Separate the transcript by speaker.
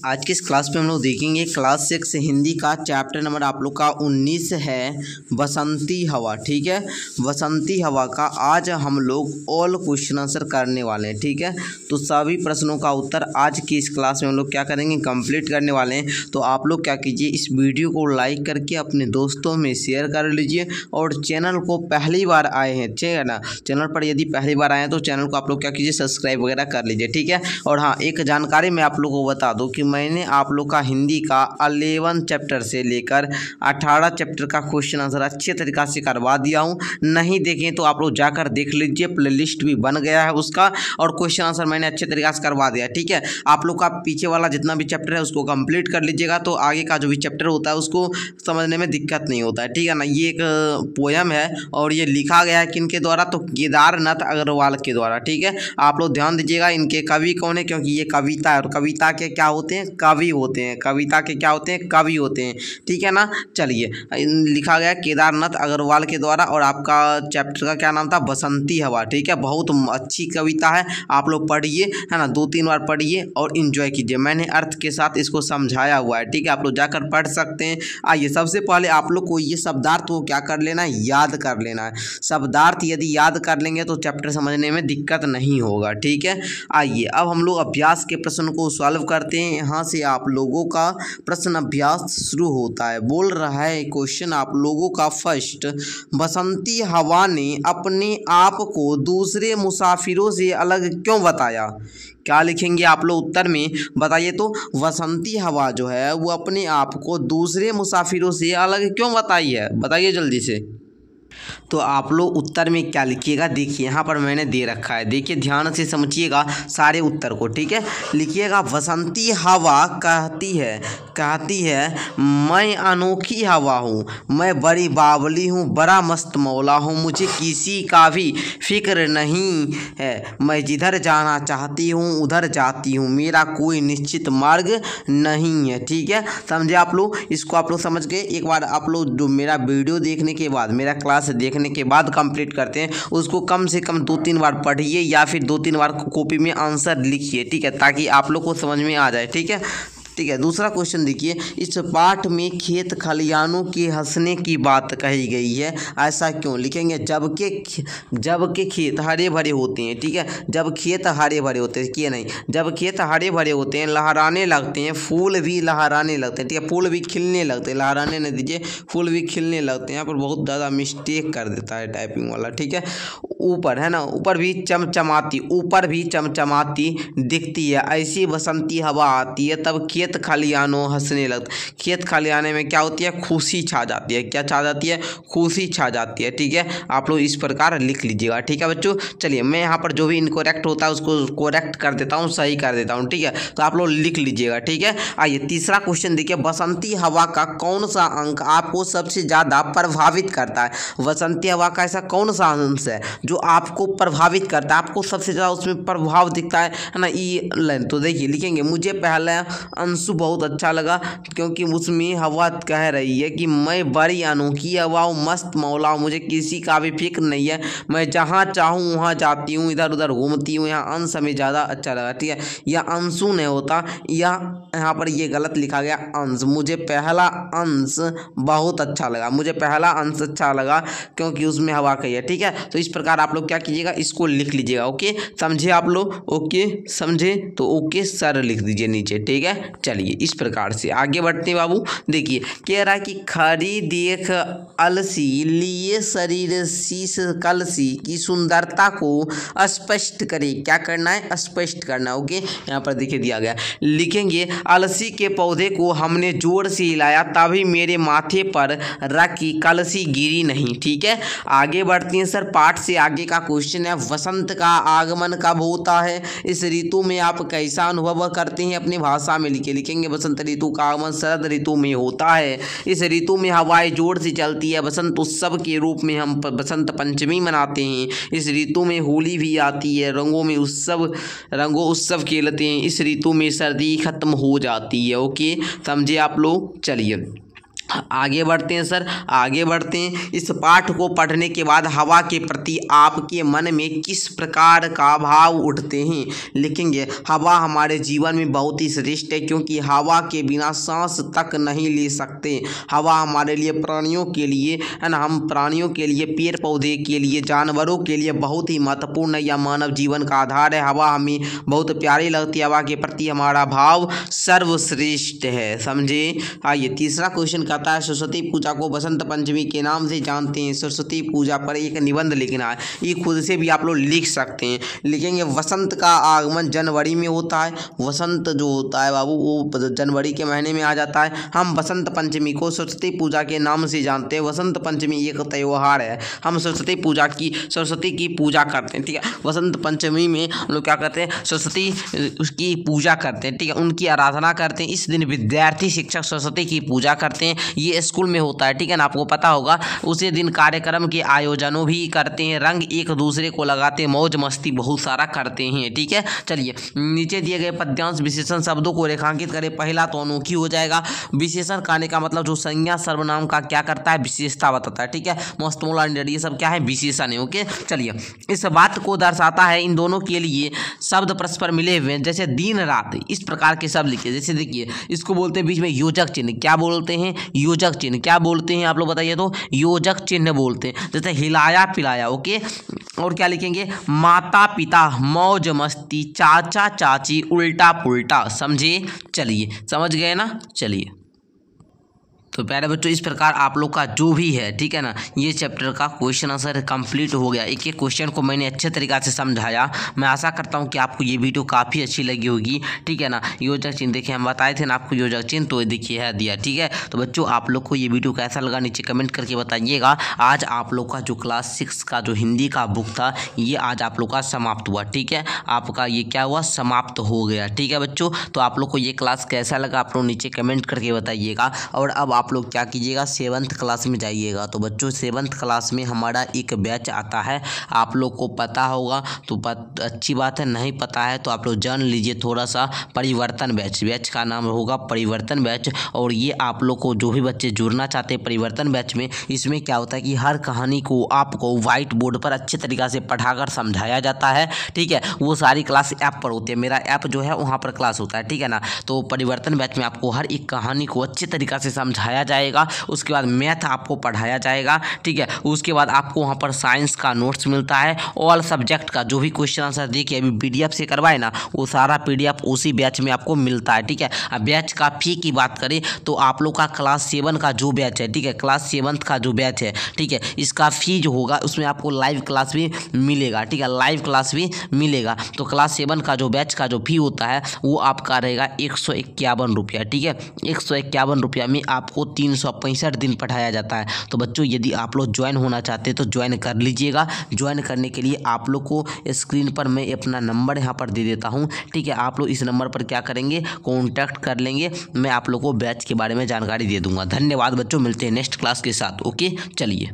Speaker 1: आज के इस क्लास में हम लोग देखेंगे क्लास 6 हिंदी का चैप्टर नंबर आप लोग का 19 है बसंती हवा। ठीक है, बसंती हवा का आज हम लोग ऑल क्वेश्चन आंसर करने वाले हैं। ठीक है, तो सभी प्रश्नों का उत्तर आज की इस क्लास में हम लोग क्या करेंगे, कंप्लीट करने वाले हैं। तो आप लोग क्या कीजिए, इस वीडियो को लाइक करके अपने दोस्तों में शेयर कर लीजिए और चैनल को पहली बार आए हैं, ठीक है ना, चैनल पर यदि पहली बार आए हैं तो चैनल को आप लोग क्या कीजिए, सब्सक्राइब वगैरह कर लीजिए। ठीक है, और हाँ, एक जानकारी मैं आप लोगों को बता दूं कि मैंने आप लोग का हिंदी का 11 चैप्टर से लेकर 18 चैप्टर का क्वेश्चन आंसर अच्छे तरीक़ा से करवा दिया हूं। नहीं देखें तो आप लोग जाकर देख लीजिए, प्लेलिस्ट भी बन गया है उसका, और क्वेश्चन आंसर मैंने अच्छे तरीक़ा से करवा दिया। ठीक है, आप लोग का पीछे वाला जितना भी चैप्टर है उसको कंप्लीट कर लीजिएगा तो आगे का जो भी चैप्टर होता है उसको समझने में दिक्कत नहीं होता है। ठीक है ना, ये एक पोयम है और ये लिखा गया है किनके द्वारा, तो केदारनाथ अग्रवाल के द्वारा। ठीक है, आप लोग ध्यान दीजिएगा इनके कवि कौन है, क्योंकि ये कविता है और कविता के क्या होते हैं, कवि होते हैं। कविता के क्या होते हैं, कवि होते हैं। ठीक है ना, चलिए, लिखा गया केदारनाथ अग्रवाल के द्वारा और आपका चैप्टर का क्या नाम था, बसंती हवा। ठीक है, बहुत अच्छी कविता है, आप लोग पढ़िए, है ना, 2-3 बार पढ़िए और इन्जॉय कीजिए। मैंने अर्थ के साथ इसको समझाया हुआ है। ठीक है, आप लोग जाकर पढ़ सकते हैं। आइए, सबसे पहले आप लोग को ये शब्दार्थ को क्या कर लेना है, याद कर लेना है। शब्दार्थ यदि याद कर लेंगे तो चैप्टर समझने में दिक्कत नहीं होगा। ठीक है, आइए अब हम लोग अभ्यास के प्रश्न को सॉल्व करते हैं। यहाँ से आप लोगों का प्रश्न अभ्यास शुरू होता है। बोल रहा है क्वेश्चन आप लोगों का फर्स्ट, बसंती हवा ने अपने आप को दूसरे मुसाफिरों से अलग क्यों बताया। क्या लिखेंगे आप लोग उत्तर में, बताइए तो। बसंती हवा जो है वो अपने आप को दूसरे मुसाफिरों से अलग क्यों बताई है, बताइए जल्दी से। तो आप लोग उत्तर में क्या लिखिएगा, देखिए यहाँ पर मैंने दे रखा है, देखिए ध्यान से समझिएगा सारे उत्तर को। ठीक है, लिखिएगा बसंती हवा कहती है मैं अनोखी हवा हूँ, मैं बड़ी बावली हूँ, बड़ा मस्त मौला हूँ, मुझे किसी का भी फिक्र नहीं है, मैं जिधर जाना चाहती हूँ उधर जाती हूँ, मेरा कोई निश्चित मार्ग नहीं है। ठीक है, समझे आप लोग, इसको आप लोग समझ गए। एक बार आप लोग जो मेरा वीडियो देखने के बाद, मेरा क्लास देखने के बाद कंप्लीट करते हैं उसको कम से कम 2-3 बार पढ़िए या फिर 2-3 बार कॉपी में आंसर लिखिए। ठीक है, ताकि आप लोग को समझ में आ जाए। ठीक है, ठीक है, दूसरा क्वेश्चन देखिए, इस पाठ में खेत खलियानों के हंसने की बात कही गई है, ऐसा क्यों। लिखेंगे जबकि खेत हरे भरे होते हैं। ठीक है, जब खेत हरे भरे होते हैं, कि नहीं, जब खेत हरे भरे होते हैं, लहराने लगते हैं, फूल भी लहराने लगते हैं। ठीक है, फूल भी खिलने लगते हैं, लहराने नहीं दीजिए, फूल भी खिलने लगते हैं। यहाँ पर बहुत ज़्यादा मिस्टेक कर देता है टाइपिंग वाला। ठीक है, ऊपर है ना, ऊपर भी चमचमाती दिखती है, ऐसी बसंती हवा आती है तब खेत खलियानों हंसने लगते। खेत खलियाने में क्या होती है, खुशी छा जाती है। क्या छा जाती है, खुशी छा जाती है। ठीक है, आप लोग इस प्रकार लिख लीजिएगा। ठीक है बच्चों, चलिए मैं यहाँ पर जो भी इनकरेक्ट होता है उसको करेक्ट कर देता हूँ, सही कर देता हूँ। ठीक है, तो आप लोग लिख लीजिएगा। ठीक है, आइए तीसरा क्वेश्चन देखिए, बसंती हवा का कौन सा अंक आपको सबसे ज़्यादा प्रभावित करता है। बसंती हवा का ऐसा कौन सा अंश है जो आपको प्रभावित करता है, आपको सबसे ज़्यादा उसमें प्रभाव दिखता है ना, ये लाइन। तो देखिए लिखेंगे, मुझे पहला अंशु बहुत अच्छा लगा क्योंकि उसमें हवा कह रही है कि मैं बड़ी अनोखी हवा हूँ, मस्त मौला हूँ, मुझे किसी का भी फिक्र नहीं है, मैं जहाँ चाहूँ वहाँ जाती हूँ, इधर उधर घूमती हूँ। यहाँ अंश हमें ज़्यादा अच्छा लगा। ठीक है, यह अंशु नहीं होता, यहाँ पर ये गलत लिखा गया अंश। मुझे पहला अंश बहुत अच्छा लगा, मुझे पहला अंश अच्छा लगा क्योंकि उसमें हवा कही है। ठीक है, तो इस प्रकार आप लोग क्या कीजिएगा, इसको लिख लीजिएगा। ओके, समझे आप लोग, ओके समझे तो ओके सर लिख दीजिए नीचे। ठीक है, चलिए इस प्रकार से आगे बढ़ते हैं बाबू। देखिए कह रहा है कि खड़ी देख अलसी लिए शरीर शीश कलसी की सुंदरता को स्पष्ट करे। क्या करना है, स्पष्ट करना। ओके, यहाँ पर देखिए दिया गया, लिखेंगे अलसी के पौधे को हमने जोर से हिलाया तभी मेरे माथे पर रखी कलसी गिरी नहीं। ठीक है, आगे बढ़ते हैं सर, पाठ से आगे का क्वेश्चन है, वसंत का आगमन कब होता है, इस ऋतु में आप कैसा अनुभव करते हैं, अपनी भाषा में लिखेंगे बसंत ऋतु का आगमन शरद ऋतु में होता है, इस ऋतु में हवाएं जोर से चलती है, बसंत उत्सव के रूप में हम बसंत पंचमी मनाते हैं, इस ऋतु में होली भी आती है, रंगों उत्सव खेलते हैं, इस ऋतु में सर्दी खत्म हो जाती है। ओके, समझे आप लोग, चलिए आगे बढ़ते हैं सर, आगे बढ़ते हैं। इस पाठ को पढ़ने के बाद हवा के प्रति आपके मन में किस प्रकार का भाव उठते हैं? लिखेंगे हवा हमारे जीवन में बहुत ही श्रेष्ठ है, क्योंकि हवा के बिना सांस तक नहीं ले सकते। हवा हमारे लिए, प्राणियों के लिए, है ना, हम प्राणियों के लिए, पेड़ पौधे के लिए, जानवरों के लिए बहुत ही महत्वपूर्ण है। यह मानव जीवन का आधार है। हवा हमें बहुत प्यारी लगती है। हवा के प्रति हमारा भाव सर्वश्रेष्ठ है। समझे? आइए तीसरा क्वेश्चन का सरस्वती पूजा को बसंत पंचमी के नाम से जानते हैं। सरस्वती पूजा पर एक निबंध लिखना है। ये खुद से भी आप लोग लिख सकते हैं। लिखेंगे वसंत का आगमन जनवरी में होता है। वसंत जो होता है बाबू वो जनवरी के महीने में आ जाता है। हम बसंत पंचमी को सरस्वती पूजा के नाम से जानते हैं। वसंत पंचमी एक त्यौहार है। हम सरस्वती की पूजा करते हैं। ठीक है, वसंत पंचमी में हम लोग क्या करते हैं? सरस्वती की पूजा करते हैं। ठीक है, उनकी आराधना करते हैं। इस दिन विद्यार्थी शिक्षक सरस्वती की पूजा करते हैं। ये स्कूल में होता है। ठीक है ना, आपको पता होगा। उसी दिन कार्यक्रम के आयोजनों भी करते हैं। रंग एक दूसरे को लगाते हैं, मौज मस्ती बहुत सारा करते हैं। ठीक है, चलिए नीचे दिए गए पद्यांश विशेषण शब्दों को रेखांकित करें। पहला तो अनोखी हो जाएगा। विशेषण कहने का मतलब जो संज्ञा सर्वनाम का क्या करता है? विशेषता बताता है। ठीक है, मस्त मोला ये सब क्या है? विशेषण है। ओके, चलिए इस बात को दर्शाता है इन दोनों के लिए शब्द परस्पर मिले हुए हैं। जैसे दिन रात, इस प्रकार के शब्द लिखिए। जैसे देखिए इसको बोलते हैं बीच में योजक चिन्ह। क्या बोलते हैं? योजक चिन्ह। क्या बोलते हैं आप लोग बताइए तो? योजक चिन्ह बोलते हैं। जैसे हिलाया पिलाया। ओके, और क्या लिखेंगे? माता पिता, मौज मस्ती, चाचा चाची, उल्टा पुल्टा। समझे? चलिए समझ गए ना? चलिए तो प्यारे बच्चों इस प्रकार आप लोग का जो भी है, ठीक है ना, ये चैप्टर का क्वेश्चन आंसर कंप्लीट हो गया। एक एक क्वेश्चन को मैंने अच्छे तरीक़ा से समझाया। मैं आशा करता हूँ कि आपको ये वीडियो काफ़ी अच्छी लगी होगी। ठीक है ना, योजक चिन्ह देखिए हम बताए थे ना आपको योजक चिन्ह, तो देखिए है दिया। ठीक है, तो बच्चों आप लोग को ये वीडियो कैसा लगा नीचे कमेंट करके बताइएगा। आज आप लोग का जो क्लास 6 का जो हिंदी का बुक था ये आज आप लोग का समाप्त हुआ। ठीक है, आपका ये क्या हुआ? समाप्त हो गया। ठीक है बच्चों, तो आप लोग को ये क्लास कैसा लगा आप लोग नीचे कमेंट करके बताइएगा। और अब आप लोग क्या कीजिएगा? 7th क्लास में जाइएगा। तो बच्चों 7th क्लास में हमारा एक बैच आता है, आप लोग को पता होगा तो अच्छी बात है, नहीं पता है तो आप लोग जान लीजिए थोड़ा सा। परिवर्तन बैच, बैच का नाम होगा परिवर्तन बैच। और ये आप लोग को जो भी बच्चे जुड़ना चाहते हैं परिवर्तन बैच में, इसमें क्या होता है कि हर कहानी को आपको व्हाइट बोर्ड पर अच्छे तरीक़े से पढ़ाकर समझाया जाता है। ठीक है, वो सारी क्लास ऐप पर होती है। मेरा ऐप जो है वहाँ पर क्लास होता है। ठीक है ना, तो परिवर्तन बैच में आपको हर एक कहानी को अच्छे तरीक़े से समझाया जाएगा। उसके बाद मैथ आपको पढ़ाया जाएगा। ठीक है, उसके बाद आपको वहाँ पर साइंस का नोट्स मिलता है। ऑल सब्जेक्ट का जो भी क्वेश्चन आंसर देखिए अभी PDF से करवाए ना, वो सारा PDF उसी बैच में आपको मिलता है। ठीक है, अब बैच का फी की बात करें तो आप लोग का क्लास 7 का जो बैच है, ठीक है, क्लास 7th का जो बैच है, ठीक है, इसका फी जो होगा उसमें आपको लाइव क्लास भी मिलेगा। ठीक है, लाइव क्लास भी मिलेगा। तो क्लास 7 का जो बैच का जो फी होता है वो आपका रहेगा 151 रुपया। ठीक है, 151 रुपया में आपको 365 दिन पढ़ाया जाता है। तो बच्चों यदि आप लोग ज्वाइन होना चाहते हैं तो ज्वाइन कर लीजिएगा। ज्वाइन करने के लिए आप लोग को स्क्रीन पर मैं अपना नंबर यहाँ पर दे देता हूँ। ठीक है, आप लोग इस नंबर पर क्या करेंगे? कॉन्टैक्ट कर लेंगे। मैं आप लोग को बैच के बारे में जानकारी दे दूँगा। धन्यवाद बच्चों, मिलते हैं नेक्स्ट क्लास के साथ। ओके, चलिए।